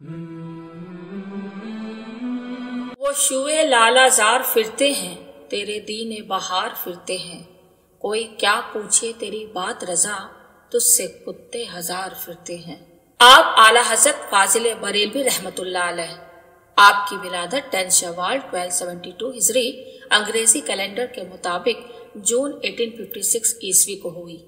वो शुए लालाजार फिरते हैं, तेरे दीने बहार फिरते हैं। कोई क्या पूछे तेरी बात रजा, तुझसे कुत्ते हजार फिरते हैं। आप आला हजरत फाजिल बरेलवी रहमतुल्लाह अलैह, आपकी विलादत 10 शवाल 1272 हिजरी अंग्रेजी कैलेंडर के मुताबिक जून 1856 ईस्वी को हुई।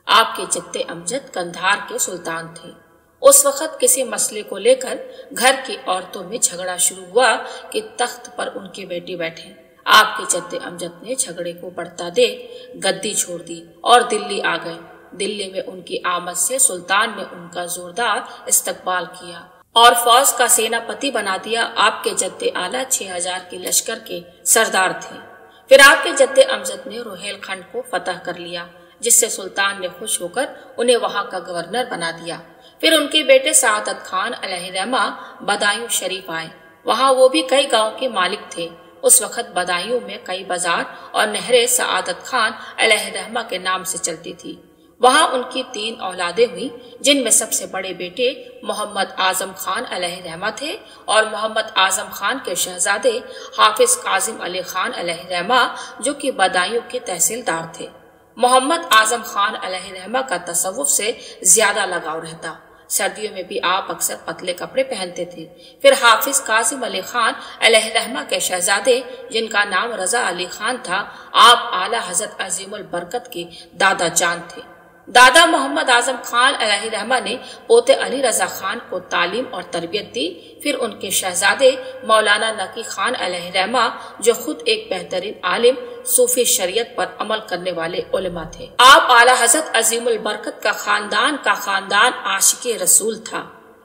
आपके जद्दे अमजद कंधार के सुल्तान थे। उस वक्त किसी मसले को लेकर घर की औरतों में झगड़ा शुरू हुआ कि तख्त पर उनके बेटे बैठे। आपके जद्दे अमजद ने झगड़े को बढ़ता देख गद्दी छोड़ दी और दिल्ली आ गए। दिल्ली में उनकी आमद से सुल्तान ने उनका जोरदार इस्तकबाल किया और फौज का सेनापति बना दिया। आपके जद्दे आला 6000 के लश्कर के सरदार थे। फिर आपके जद्दे अमजद ने रोहेलखंड को फतह कर लिया, जिससे सुल्तान ने खुश होकर उन्हें वहां का गवर्नर बना दिया। फिर उनके बेटे सआदत खान अलैहिर्रहमा बदायूं शरीफ आए। वहां वो भी कई गांव के मालिक थे। उस वक्त बदायूं में कई बाजार और नहरें सआदत खान अलैहिर्रहमा के नाम से चलती थी। वहां उनकी 3 औलादें हुई, जिनमें सबसे बड़े बेटे मोहम्मद आजम खान अलैहिर्रहमा थे और मोहम्मद आजम खान के शहजादे हाफिज काजिम अली खान अलैहिर्रहमा, जो कि बदायूं के तहसीलदार थे। मोहम्मद आजम खान अलैहिर्रहमा का तसव्वुफ से ज्यादा लगाव रहता। सर्दियों में भी आप अक्सर पतले कपड़े पहनते थे। फिर हाफिज काजिम अली खान अलैहिर्रहमा के शहजादे, जिनका नाम रजा अली खान था, आप आला हजरत अजीमुल बरकत के दादा जान थे। दादा मोहम्मद आजम खान अलैहिर्रहमा ने पोते अली रजा खान को तालीम और तरबियत दी। फिर उनके शहजादे मौलाना नकी खान अलैहिर्रहमा, जो खुद एक बेहतरीन आलिम सूफी शरीयत पर अमल करने वाले उलमा थे। आप आला हजरत अजीमुल बरकत का खानदान आशिके रसूल था।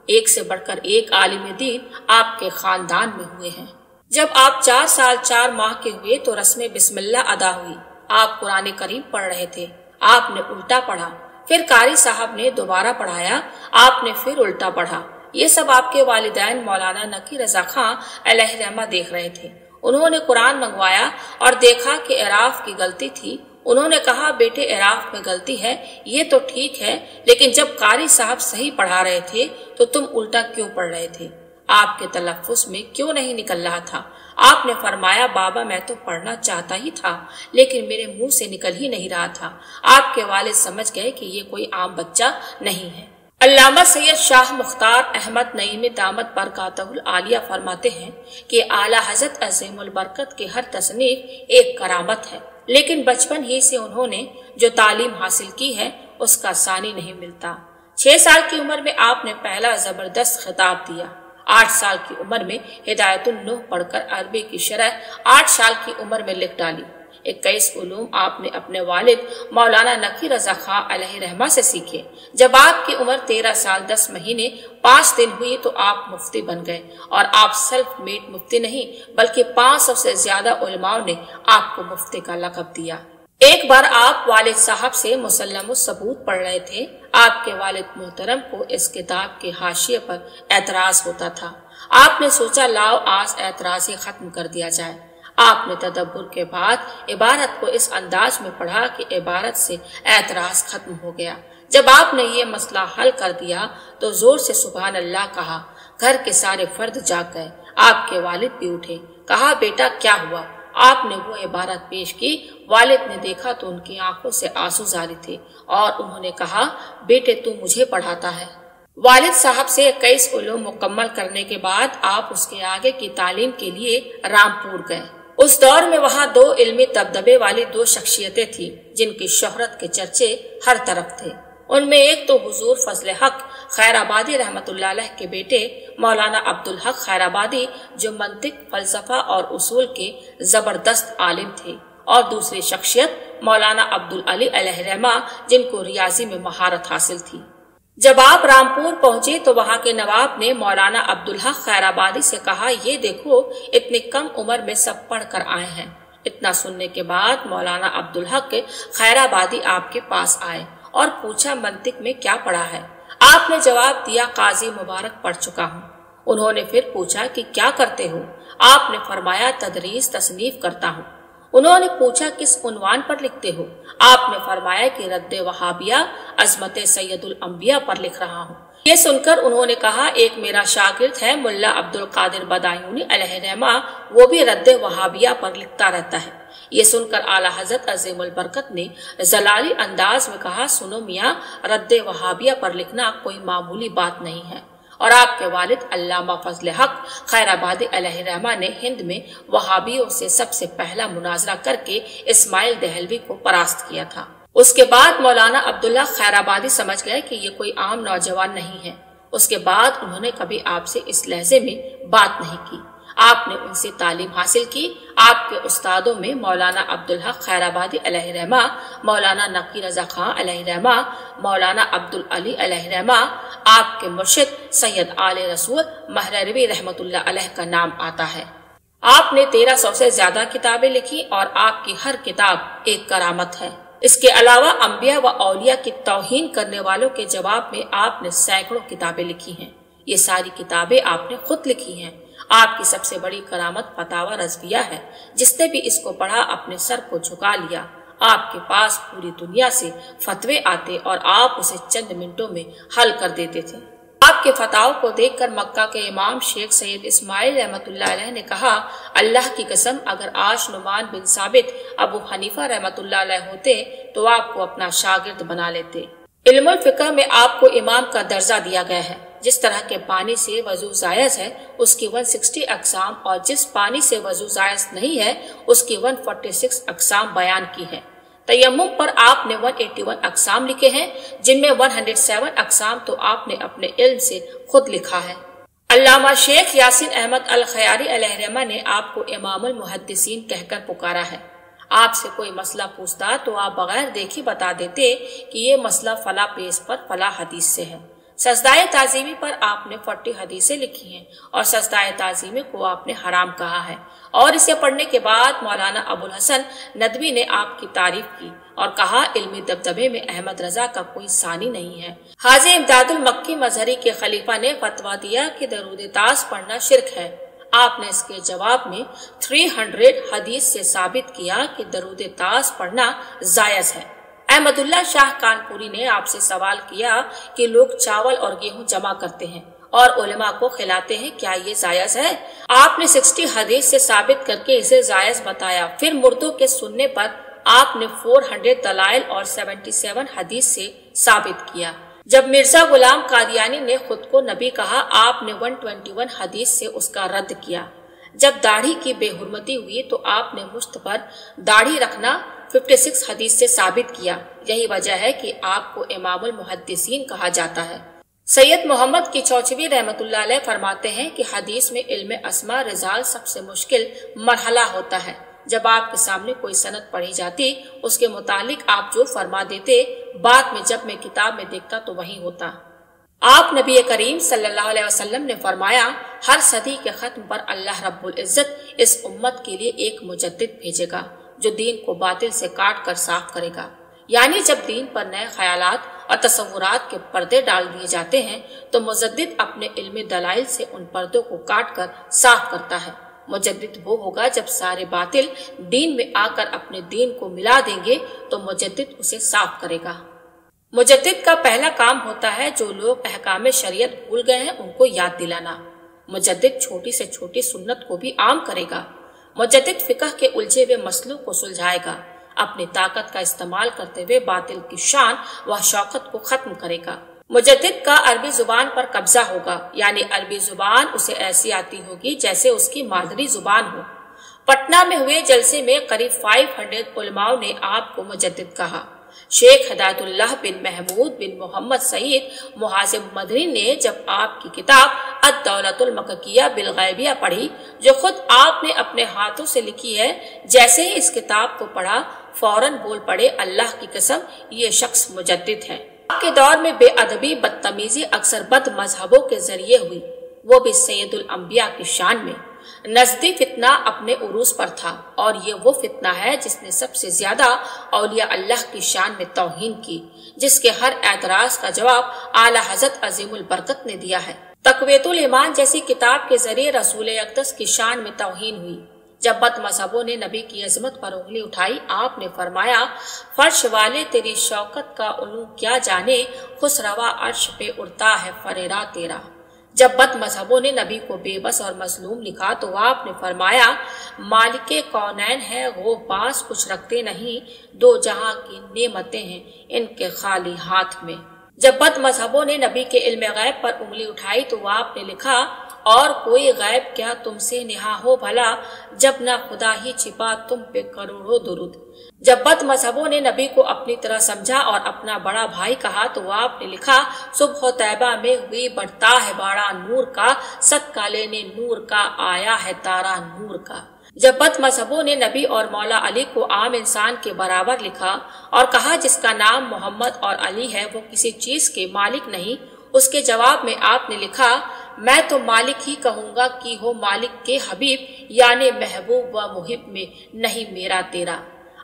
एक से बढ़कर एक आलिम दीन आपके खानदान में हुए हैं। जब आप 4 साल 4 माह के हुए तो रस्म बिस्मिल्लाह अदा हुई। आप कुरान करीम पढ़ रहे थे। आपने उल्टा पढ़ा, फिर कारी साहब ने दोबारा पढ़ाया, आपने फिर उल्टा पढ़ा। ये सब आपके वालिदैन मौलाना नकी रजा खान अलैहिर्रहमा देख रहे थे। उन्होंने कुरान मंगवाया और देखा कि एराफ की गलती थी। उन्होंने कहा, बेटे एराफ में गलती है, ये तो ठीक है, लेकिन जब कारी साहब सही पढ़ा रहे थे तो तुम उल्टा क्यों पढ़ रहे थे? आपके तलफ्फुज में क्यों नहीं निकल रहा था? आपने फरमाया, बाबा मैं तो पढ़ना चाहता ही था, लेकिन मेरे मुंह से निकल ही नहीं रहा था। आपके वालिद समझ गए कि ये कोई आम बच्चा नहीं है। अल्लामा सैयद शाह मुख्तार अहमद नईमी दामत बरकातहुल आलिया फरमाते हैं कि आला हजरत अजीमुल बरकत की हर तसनीफ एक करामत है, लेकिन बचपन ही से उन्होंने जो तालीम हासिल की है उसका सानी नहीं मिलता। 6 साल की उम्र में आपने पहला जबरदस्त खिताब दिया। 8 साल की उम्र में हिदायतुन नूह पढ़कर अरबी की शरह 8 साल की उम्र में लिख डाली। 21 उलूम आपने अपने वालिद मौलाना नकी रजा खान अलैहिर्रहमा से सीखे। जब आपकी उम्र 13 साल 10 महीने 5 दिन हुई तो आप मुफ्ती बन गए, और आप सेल्फ मेड मुफ्ती नहीं बल्कि 500 से ज्यादा उलमाओं ने आपको मुफ्ती का लक़ब दिया। एक बार आप वालिद साहब से मुसल्लमुस सबूत पढ़ रहे थे। आपके वालिद मोहतरम को इस किताब के हाशिए पर एतराज होता था। आपने सोचा, लाओ आज एतराज ही खत्म कर दिया जाए। आपने तदब्बुर के बाद इबारत को इस अंदाज में पढ़ा कि इबारत से एतराज खत्म हो गया। जब आपने ये मसला हल कर दिया तो जोर से सुभान अल्लाह कहा। घर के सारे फर्द जाग गए। आपके वालिद भी उठे। कहा, बेटा क्या हुआ? आपने वो इबारत पेश की। वालिद ने देखा तो उनकी आंखों से आंसू जारी थे और उन्होंने कहा, बेटे तू मुझे पढ़ाता है। वालिद साहब से 21 उलूम मुकम्मल करने के बाद आप उसके आगे की तालीम के लिए रामपुर गए। उस दौर में वहाँ 2 इल्मी दबदबे वाली 2 शख्सियतें थी, जिनकी शोहरत के चर्चे हर तरफ थे। उनमें एक तो हुजूर फजल हक खैराबादी रहमतुल्लाह अलैह के बेटे मौलाना अब्दुल हक खैराबादी, जो मंतिक, फलसफा और उसूल के जबरदस्त आलिम थे, और दूसरी शख्सियत मौलाना अब्दुल अली अलैहिर्रहमा, जिनको रियाजी में महारत हासिल थी। जब आप रामपुर पहुंचे तो वहां के नवाब ने मौलाना अब्दुल हक खैराबादी से कहा, ये देखो इतनी कम उम्र में सब पढ़ कर आए हैं। इतना सुनने के बाद मौलाना अब्दुल हक खैराबादी आपके पास आए और पूछा, मंतिक में क्या पढ़ा है? आपने जवाब दिया, काजी मुबारक पढ़ चुका हूँ। उन्होंने फिर पूछा कि क्या करते हो? आपने फरमाया, तदरीस तसनीफ करता हूँ। उन्होंने पूछा, किस उन्वान पर लिखते हो? आपने फरमाया कि रद्द वहाबिया अजमत सैयदुल अंबिया पर लिख रहा हूँ। ये सुनकर उन्होंने कहा, एक मेरा शागिर्द है मुल्ला अब्दुल कादिर बदायूनी अलैहि रहमा, वो भी रद्द वहाबिया पर लिखता रहता है। ये सुनकर आला हजरत अजीमुल बरकत ने जलाली अंदाज में कहा, सुनो मियाँ, रद्द वहाबिया पर लिखना कोई मामूली बात नहीं है, और आपके वालिद अल्लामा फजल हक खैराबादी अलैहि रहमा ने हिंद में वहाबियों से सबसे पहला मुनाजरा करके इस्माइल दहलवी को परास्त किया था। उसके बाद मौलाना अब्दुल्ला खैराबादी समझ गए कि ये कोई आम नौजवान नहीं है। उसके बाद उन्होंने कभी आपसे इस लहजे में बात नहीं की। आपने उनसे तालीम हासिल की। आपके उस्तादों में मौलाना अब्दुल हक खैराबादी अलैहि रहमा, मौलाना नकी रजा खां अलैहि रहमा, मौलाना अब्दुल अली अलैहि रहमा, आपके मुर्शिद सैयद आले रसूल महरवी रहमतुल्लाह अलैह का नाम आता है। आपने 1300 से ज्यादा किताबें लिखी और आपकी हर किताब एक करामत है। इसके अलावा अंबिया व औलिया की तौहीन करने वालों के जवाब में आपने सैकड़ों किताबें लिखी हैं। ये सारी किताबें आपने खुद लिखी हैं। आपकी सबसे बड़ी करामत फतावा रज़विया है। जिसने भी इसको पढ़ा अपने सर को झुका लिया। आपके पास पूरी दुनिया से फतवे आते और आप उसे चंद मिनटों में हल कर देते थे। आपके फताव को देखकर मक्का के इमाम शेख सैयद इस्माइल रहमतुल्लाह अलैह ने कहा, अल्लाह की कसम, अगर आज नुमान बिन साबित अबू हनीफा रहमतुल्लाह अलैह होते तो आपको अपना शागिर्द बना लेते। इल्मुल फिक़ह में आपको इमाम का दर्जा दिया गया है। जिस तरह के पानी से वजू जायज है उसकी 160 अक़साम और जिस पानी से वजू जायज नहीं है उसकी 146 अक़साम बयान की है। तयम्मुम पर आपने 181 अक़साम लिखे हैं, जिनमें 107 अक़साम तो आपने अपने इल्म से खुद लिखा है। अल्लामा शेख यासीन अहमद अल खयारी अलैहि रहमा ने आपको इमामुल मुहद्दिसीन कहकर पुकारा है। आपसे कोई मसला पूछता तो आप बगैर देखे बता देते कि ये मसला फला पेज पर फला हदीस से है। सजदाए ताजीमी पर आपने 40 हदीसें लिखी हैं और सजदाए ताजीमी को आपने हराम कहा है, और इसे पढ़ने के बाद मौलाना अबुल हसन नदवी ने आपकी तारीफ की और कहा, इल्मी दबदबे में अहमद रजा का कोई सानी नहीं है। हाजी इमदादुल मक्की मजहरी के खलीफा ने फतवा दिया कि दरूद ताज पढ़ना शिरक है। आपने इसके जवाब में 300 हदीस से साबित किया कि दरूद ताज पढ़ना जायज है। अहमदुल्ला शाह कानपुरी ने आपसे सवाल किया कि लोग चावल और गेहूं जमा करते हैं और उलेमा को खिलाते हैं, क्या ये जायज है? आपने 60 हदीस से साबित करके इसे जायज बताया। फिर मुर्दों के सुनने पर आपने 400 दलाइल और 77 हदीस से साबित किया। जब मिर्जा गुलाम कादियानी ने खुद को नबी कहा, आपने 121 हदीस से उसका रद्द किया। जब दाढ़ी की बेहुरमती हुई तो आपने मुश्त पर दाढ़ी रखना 56 हदीस से साबित किया। यही वजह है कि आपको इमामुल मुहद्दिसीन कहा जाता है। सैयद मोहम्मद की चौचवी रहमतुल्लाह अलैह फरमाते हैं कि हदीस में इल्म अस्मा रिजाल सबसे मुश्किल मरहला होता है। जब आपके सामने कोई सनद पढ़ी जाती, उसके मुतालिक आप जो फरमा देते, बाद में जब मैं किताब में देखता तो वही होता। आप नबी करीम सल्लल्लाहु अलैहि वसल्लम ने फरमाया, हर सदी के खत्म पर अल्लाह रब्बुल इज्जत इस उम्मत के लिए एक मुजद्दिद भेजेगा जो दीन को बातिल से काट कर साफ करेगा। यानी जब दीन पर नए ख्यालात और तसव्वुरात के पर्दे डाल दिए जाते हैं तो मुजद्दिद अपने इल्मी दलाइल से उन पर्दों को काट कर साफ करता है। मुजद्दिद वो होगा जब सारे बातिल दीन में आकर अपने दीन को मिला देंगे तो मुजद्दिद उसे साफ करेगा। मुजद्दिद का पहला काम होता है जो लोग अहकाम शरीयत भूल गए हैं उनको याद दिलाना। मुजद्दिद छोटी से छोटी सुन्नत को भी आम करेगा। मुजद्दिद फिकह के उलझे हुए मसलों को सुलझाएगा। अपनी ताकत का इस्तेमाल करते हुए बातिल की शान व शौकत को खत्म करेगा। मुजद्दिद का अरबी जुबान पर कब्जा होगा, यानी अरबी जुबान उसे ऐसी आती होगी जैसे उसकी मादरी जुबान हो। पटना में हुए जलसे में करीब 500 उलमाओं ने आपको मुजद्दिद कहा। शेख हिदायतुल्लाह बिन महमूद बिन मोहम्मद सईद मुहाजिब मदनी ने जब आपकी किताब अद-दौलतुल मक्किया बिल गैबिया पढ़ी, जो खुद आपने अपने हाथों से लिखी है, जैसे ही इस किताब को पढ़ा फौरन बोल पड़े, अल्लाह की कसम ये शख्स मुजद्दिद है। आपके दौर में बेअदबी बदतमीजी अक्सर बद मजहबों के जरिए हुई, वो भी सैयदुल अंबिया की शान में। नजदी फितना अपने उरूज पर था और ये वो फितना है जिसने सबसे ज्यादा औलिया अल्लाह की शान में तौहीन की, जिसके हर एतराज का जवाब आला हजरत अजीमुल बरकत ने दिया है। तकवीतुल ईमान जैसी किताब के जरिए रसूल अक़दस की शान में तौहीन हुई। जब बद मजहबों ने नबी की अजमत पर उंगली उठाई, आपने फरमाया, फर्श वाले तेरी शौकत का उल्लू क्या जाने, खुसरवा अर्श पे उड़ता है फरेरा तेरा। जब बद मजहबों ने नबी को बेबस और मजलूम लिखा तो आपने फरमाया, मालिके कौनैन है वो पास कुछ रखते नहीं, दो जहां की नेमतें हैं इनके खाली हाथ में। जब बद मजहबों ने नबी के इल्म गैब पर उंगली उठाई तो आपने लिखा, और कोई गैब क्या तुमसे निहा हो भला, जब न खुदा ही छिपा तुम पे करोड़ों दुरूद। जब बद मजहबों ने नबी को अपनी तरह समझा और अपना बड़ा भाई कहा तो आपने लिखा, सुबह तैबा में हुई बढ़ता है बाड़ा नूर का, सदका लेने नूर का आया है तारा नूर का। जब बद मजहबों ने नबी और मौला अली को आम इंसान के बराबर लिखा और कहा जिसका नाम मोहम्मद और अली है वो किसी चीज के मालिक नहीं, उसके जवाब में आपने लिखा, मैं तो मालिक ही कहूंगा कि हो मालिक के हबीब, यानी महबूब व मुहिब में नहीं मेरा तेरा।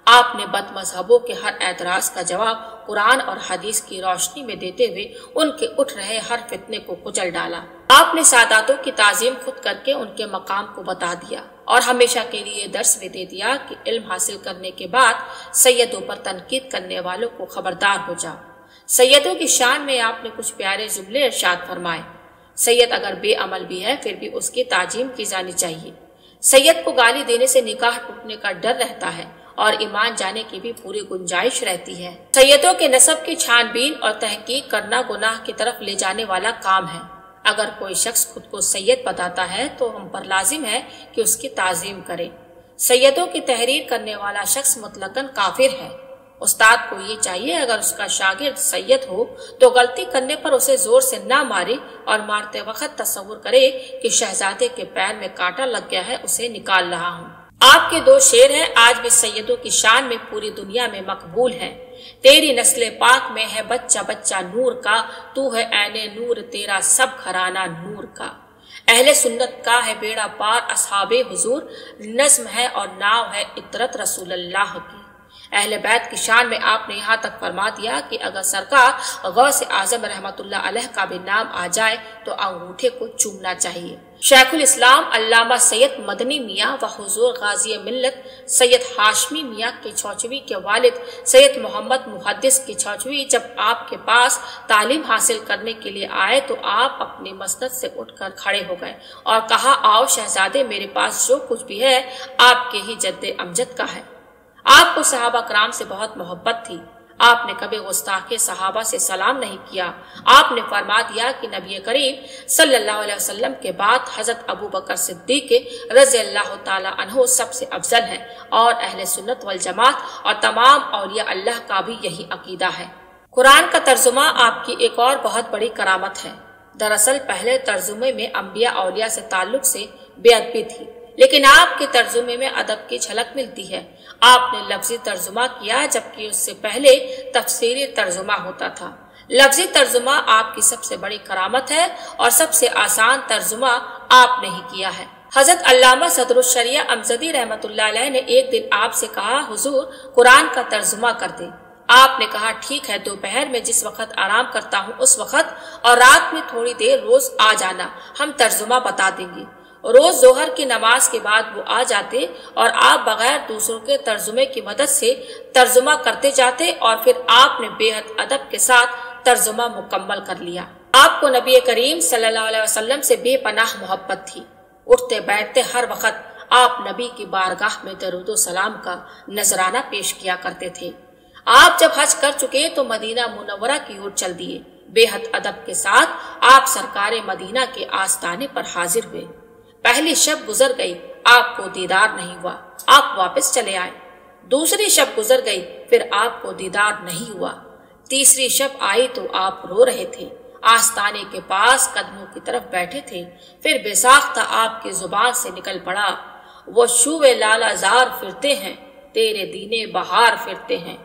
आपने बद मजहबों के हर एतराज का जवाब कुरान और हदीस की रोशनी में देते हुए उनके उठ रहे हर फितने को कुचल डाला। आपने सादातों की ताजीम खुद करके उनके मकाम को बता दिया और हमेशा के लिए दर्स भी दे दिया कि इल्म हासिल करने के बाद सैयदों पर तनकीद करने वालों को खबरदार हो जाओ। सैयदों की शान में आपने कुछ प्यारे जुमले इरशाद फरमाए। सैयद अगर बेअमल भी है फिर भी उसकी ताजीम की जानी चाहिए। सैयद को गाली देने से निकाह टूटने का डर रहता है और ईमान जाने की भी पूरी गुंजाइश रहती है। सैयदों के नसब की छानबीन और तहकीक करना गुनाह की तरफ ले जाने वाला काम है। अगर कोई शख्स खुद को सैयद बताता है तो हम पर लाजिम है कि उसकी ताजीम करें। सैयदों की तहरीर करने वाला शख्स मुतलकन काफिर है। उस्ताद को ये चाहिए अगर उसका शागिर्द सैयद हो तो गलती करने पर उसे जोर से ना मारे और मारते वक्त तस्वुर करे कि शहजादे के पैर में कांटा लग गया है, उसे निकाल रहा हूँ। आपके दो शेर हैं, आज भी सैयदों की शान में पूरी दुनिया में मकबूल हैं। तेरी नस्ले पाक में है बच्चा बच्चा नूर का, तू है ऐने नूर तेरा सब घराना नूर का। अहले सुन्नत का है बेड़ा पार असहाबे हुजूर, नज्म है और नाव है इतरत रसूलुल्लाह की। अहले बैत की शान में आपने यहाँ तक फरमा दिया कि अगर सरकार गौस आजम रहमतुल्लाह अलैह का भी नाम आ जाए तो अंगूठे को चूमना चाहिए। शेखुल इस्लाम अल्लामा सैयद मदनी मियाँ व हुजूर गाजी मिल्लत सैयद हाशमी मियाँ के चौचवी के वालिद सैयद मोहम्मद मुहद्दिस की चौचवी जब आपके पास तालीम हासिल करने के लिए आए तो आप अपनी मसनद से उठकर खड़े हो गए और कहा, आओ शहजादे, मेरे पास जो कुछ भी है आपके ही जद्दे अमजद का है। आपको सहाबा कराम से बहुत मोहब्बत थी। आपने कभी गुस्ताखे सहाबा से सलाम नहीं किया। आपने फरमा दिया कि नबी करीम सल्लल्लाहु अलैहि वसल्लम के बाद हजरत अबू बकर सिद्दीक रज़ियल्लाहु ताला अन्हु सबसे अफजल है और अहले सुन्नत वल जमात और तमाम औलिया अल्लाह का भी यही अकीदा है। कुरान का तर्जुमा आपकी एक और बहुत बड़ी करामत है। दरअसल पहले तर्जुमे में अंबिया औलिया से ताल्लुक से बेअदबी थी, लेकिन आपके तर्जुमे में अदब की झलक मिलती है। आपने लफ्जी तर्जुमा किया जबकि उससे पहले तफसीरी तर्जुमा होता था। लफ्जी तर्जुमा आपकी सबसे बड़ी करामत है और सबसे आसान तर्जुमा आपने ही किया है। हजरत अल्लामा सदरुश शरिया अमजदी रहमतुल्लाह अलैह ने एक दिन आपसे कहा, हुजूर कुरान का तर्जुमा कर दे। आपने कहा, ठीक है, दोपहर में जिस वक्त आराम करता हूँ उस वक्त और रात में थोड़ी देर रोज आ जाना, हम तर्जुमा बता देंगे। रोज जोहर की नमाज के बाद वो आ जाते और आप बगैर दूसरों के तर्जुमे की मदद से तर्जुमा करते जाते और फिर आपने बेहद अदब के साथ तर्जुमा मुकम्मल कर लिया। आपको नबी करीम सल्लल्लाहु अलैहि वसल्लम से बेपनाह मोहब्बत थी। उठते बैठते हर वक्त आप नबी की बारगाह में दरूदो सलाम का नजराना पेश किया करते थे। आप जब हज कर चुके तो मदीना मुनव्वरा की ओर चल दिए। बेहद अदब के साथ आप सरकारे मदीना के आस्ताने पर हाजिर हुए। पहली शब गुजर गई, आपको दीदार नहीं हुआ, आप वापस चले आए। दूसरी शब गुजर गई, फिर आपको दीदार नहीं हुआ। तीसरी शब आई तो आप रो रहे थे, आस्ताने के पास कदमों की तरफ बैठे थे। फिर बेसाख्ता आपकी जुबान से निकल पड़ा, वो शुवे लालाजार फिरते हैं, तेरे दीने बहार फिरते हैं।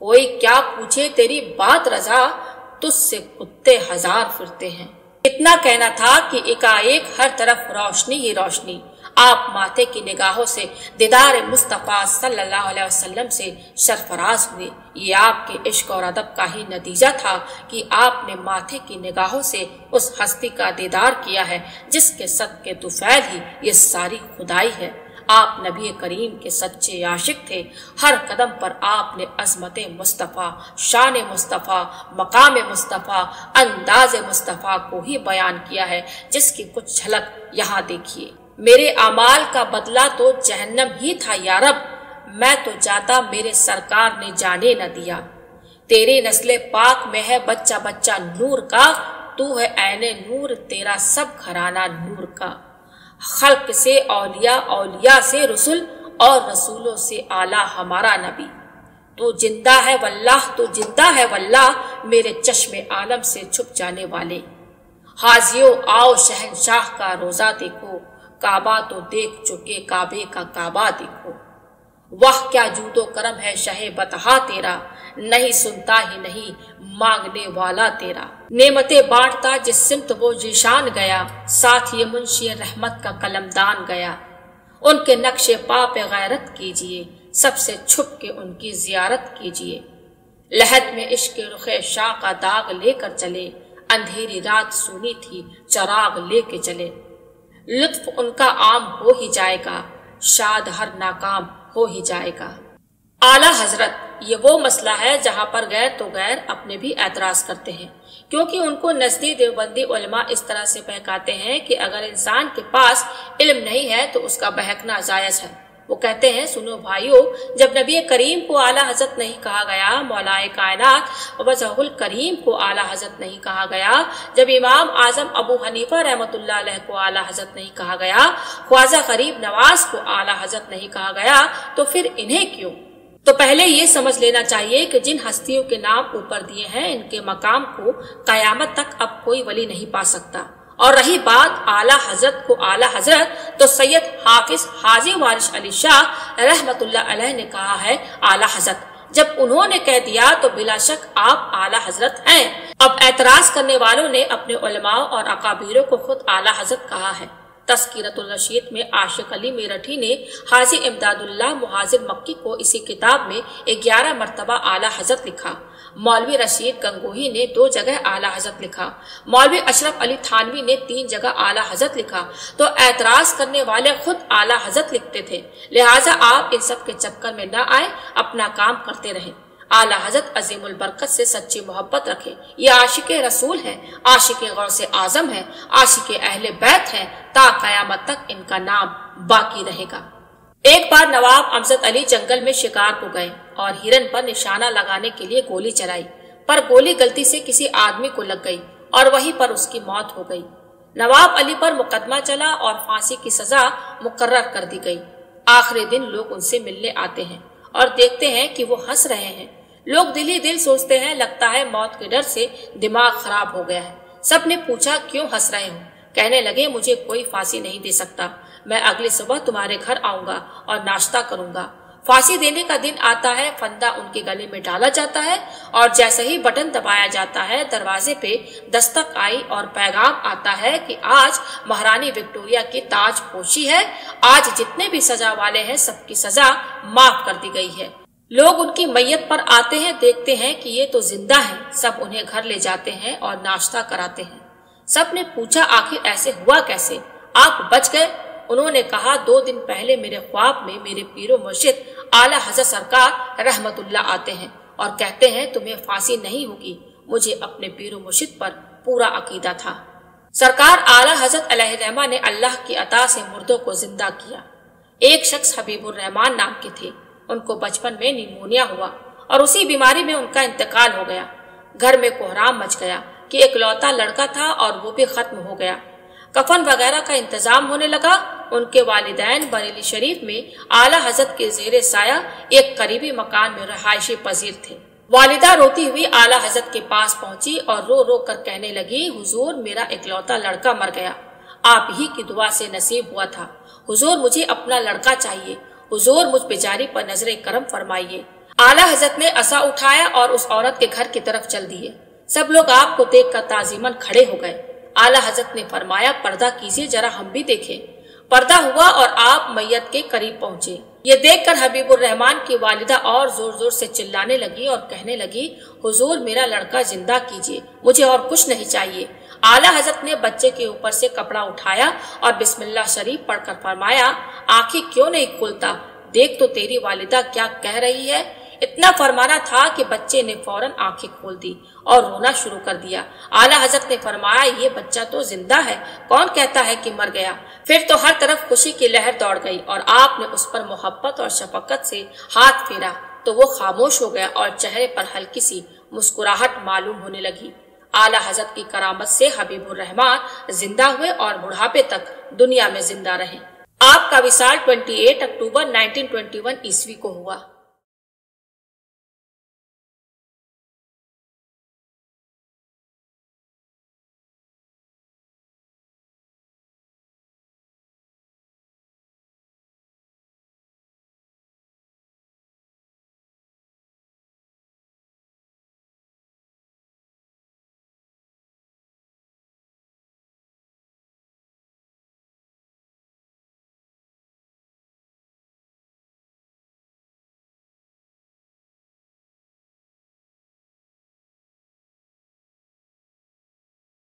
कोई क्या पूछे तेरी बात रजा, तुझसे कुत्ते हजार फिरते हैं। इतना कहना था कि एकाएक हर तरफ रोशनी ही रोशनी। आप माथे की निगाहों से दीदार मुस्तफा सल्लल्लाहु अलैहि वसल्लम से सरफराज हुए। ये आपके इश्क और अदब का ही नतीजा था कि आपने माथे की निगाहों से उस हस्ती का दीदार किया है जिसके सदके तुफैल ही ये सारी खुदाई है। آپ نبی کریم کے سچے عاشق تھے۔ ہر قدم پر آپ نے عظمت مصطفیٰ، شان مصطفیٰ، مقام مصطفیٰ، انداز مصطفیٰ کو ہی بیان کیا ہے، جس کی کچھ جھلک یہاں دیکھیے۔ میرے اعمال کا بدلہ تو جہنم ہی تھا یا رب، میں تو جاتا میرے سرکار نے جانے نہ دیا۔ تیرے نسل پاک میں ہے بچہ بچہ نور کا، تو ہے عین نور تیرا سب گھرانہ نور کا۔ خلق سے اولیاء، اولیاء سے رسول، اور رسولوں سے اعلیٰ ہمارا نبی۔ تو زندہ ہے واللہ، تو زندہ ہے واللہ، میرے چشم عالم سے چھپ جانے والے۔ حاضیو آؤ شہنشاہ کا روزہ دیکھو، کعبہ تو دیکھ چکے کعبے کا کعبہ دیکھو۔ واہ کیا جود و کرم ہے شہ بتہا تیرا، نہیں سنتا ہی نہیں مانگنے والا تیرا۔ نعمتیں بانٹتا جس سمت وہ ذیشان گیا، ساتھ یہ منشی رحمت کا قلمدان گیا۔ ان کے نقش پا پہ غیرت کیجئے، سب سے چھپ کے ان کی زیارت کیجئے۔ لحد میں عشق رخ شاہ کا داغ لے کر چلے، اندھیری رات سونی تھی چراغ لے کے چلے۔ لطف ان کا عام ہو ہی جائے گا، شاد ہر ناکام ہو ہی جائے گا۔ اعلیٰ حضرت، یہ وہ مسئلہ ہے جہاں پر غیر تو غیر اپنے بھی اعتراض کرتے ہیں، کیونکہ ان کو نزدیک دیوبندی علماء اس طرح سے بہکاتے ہیں کہ اگر انسان کے پاس علم نہیں ہے تو اس کا بہکنا جائز ہے۔ وہ کہتے ہیں سنو بھائیو، جب نبی کریم کو اعلیٰ حضرت نہیں کہا گیا، مولا کائنات وجہ الکریم کو اعلیٰ حضرت نہیں کہا گیا، جب امام اعظم ابو حنیفہ رحمۃ اللہ علیہ کو اعلیٰ حضرت نہیں کہا گیا، خواجہ غریب نواز کو اعلیٰ حضرت نہیں کہا گیا، تو پھر انہیں کیوں؟ تو پہلے یہ سمجھ لینا چاہیے کہ جن ہستیوں کے نام اوپر دیے ہیں، ان کے مقام کو قیامت تک اب کوئی ولی نہیں پا سکتا۔ اور رہی بات اعلیٰ حضرت کو اعلیٰ حضرت، تو سید حافظ حاجی وارث علی شاہ رحمت اللہ علیہ نے کہا ہے اعلیٰ حضرت۔ جب انہوں نے کہہ دیا تو بلا شک آپ اعلیٰ حضرت ہیں۔ اب اعتراض کرنے والوں نے اپنے علماء اور اکابروں کو خود اعلیٰ حضرت کہا ہے۔ تذکرۃ الرشید میں عاشق علی میرٹھی نے حاجی امداد اللہ مہاجر مکی کو اسی کتاب میں 11 مرتبہ اعلیٰ حضرت لکھا۔ مولوی رشید گنگوہی نے 2 جگہ اعلیٰ حضرت لکھا۔ مولوی اشرف علی تھانوی نے 3 جگہ اعلیٰ حضرت لکھا۔ تو اعتراض کرنے والے خود اعلیٰ حضرت لکھتے تھے، لہٰذا آپ ان سب کے چکر میں نہ آئے، اپنا کام کرتے رہیں۔ اعلیٰ حضرت عظیم البرکت سے سچی محبت رکھے، یہ عاشق رسول ہے، عاشق غوث اعظم ہے، عاشق اہل بیت ہے، تا قیامت تک ان کا نام باقی رہے گا۔ ایک بار نواب امجد علی جنگل میں شکار کو گئے اور ہرن پر نشانہ لگانے کے لیے گولی چلائی، پر گولی غلطی سے کسی آدمی کو لگ گئی اور وہیں پر اس کی موت ہو گئی۔ نواب علی پر مقدمہ چلا اور پھانسی کی سزا مقرر کر دی گئی۔ آخری دن لوگ ان سے ملنے آتے ہیں اور دیکھتے ہیں کہ وہ ہنس رہے ہیں۔ لوگ دل ہی دل سوچتے ہیں لگتا ہے موت کے ڈر سے دماغ خراب ہو گیا ہے۔ سب نے پوچھا کیوں ہنس رہے ہو؟ کہنے لگے مجھے کوئی پھانسی نہیں دے سکتا، میں اگلی صبح تمہارے گھر آؤں گا اور ناشتہ کروں گا۔ پھانسی دینے کا دن آتا ہے، پھندا ان کے گلے میں ڈالا جاتا ہے اور جیسے ہی بٹن دبایا جاتا ہے، دروازے پہ دستک آئی اور پیغام آتا ہے کہ آج مہارانی وکٹوریہ کی تاج پوشی ہے، آج جتنے بھی سزا والے ہیں سب کی سزا معاف کر دی گئی ہے۔ لوگ ان کی میت پر آتے ہیں، دیکھتے ہیں کہ یہ تو زندہ ہے، سب انہیں گھر لے جاتے ہیں اور ناشتہ کراتے ہیں۔ سب نے پوچھا آخر ایسے ہوا کیسے؟ آپ بچ گئے؟ انہوں نے کہا 2 دن پہلے میرے خواب میں میرے پیر و مرشد اعلیٰ حضرت سرکار رحمت اللہ آتے ہیں اور کہتے ہیں تمہیں پھانسی نہیں ہوگی۔ مجھے اپنے پیر و مرشد پر پورا عقیدہ تھا۔ سرکار اعلیٰ حضرت علیہ الرحمہ نے اللہ کی عطا سے مردوں کو زندہ کیا۔ ایک شخص حبیب الرحمان نام کے تھے، ان کو بچپن میں نیمونیا ہوا اور اسی بیماری میں ان کا انتقال ہو گیا۔ گھر میں کوہرام مچ گیا کہ اکلوتا لڑکا تھا اور وہ بھی ختم ہو گیا۔ کفن وغیرہ کا انتظام ہونے لگا۔ ان کے والدین بریلی شریف میں اعلیٰ حضرت کے زیر سایہ ایک قریبی مکان میں رہائشی پذیر تھے۔ والدہ روتی ہوئی اعلیٰ حضرت کے پاس پہنچی اور رو رو کر کہنے لگی حضور میرا اکلوتا لڑکا مر گیا، آپ ہی کی دعا سے نصیب ہوا تھا، حضور مجھے اپنا لڑکا چاہیے، حضور مجھ بیچاری پر نظر کرم فرمائیے۔ اعلیٰ حضرت نے عصا اٹھایا اور اس عورت کے گھر کی طرف چل دیے۔ سب لوگ آپ کو دیکھ کر تعظیماً کھڑے ہو گئے۔ اعلیٰ حضرت نے فرمایا پردہ کیجیے ذرا ہم بھی دیکھیں۔ پردہ ہوا اور آپ میت کے قریب پہنچے۔ یہ دیکھ کر حبیب الرحمان کی والدہ اور زور زور سے چلانے لگی اور کہنے لگی حضور میرا لڑکا زندہ کیجیے، مجھے اور کچھ نہیں چاہیے۔ आला हजरत ने बच्चे के ऊपर से कपड़ा उठाया और बिस्मिल्लाह शरीफ पढ़कर फरमाया, आंखें क्यों नहीं खोलता, देख तो तेरी वालिदा क्या कह रही है। इतना फरमाना था कि बच्चे ने फौरन आंखें खोल दी और रोना शुरू कर दिया। आला हजरत ने फरमाया, ये बच्चा तो जिंदा है, कौन कहता है कि मर गया। फिर तो हर तरफ खुशी की लहर दौड़ गई और आपने उस पर मोहब्बत और शफकत से हाथ फेरा तो वो खामोश हो गया और चेहरे पर हल्की सी मुस्कुराहट मालूम होने लगी। आला हजरत की करामत से हबीबुर रहमान जिंदा हुए और बुढ़ापे तक दुनिया में जिंदा रहे। आपका विसाल 28 अक्टूबर 1921 ईस्वी को हुआ।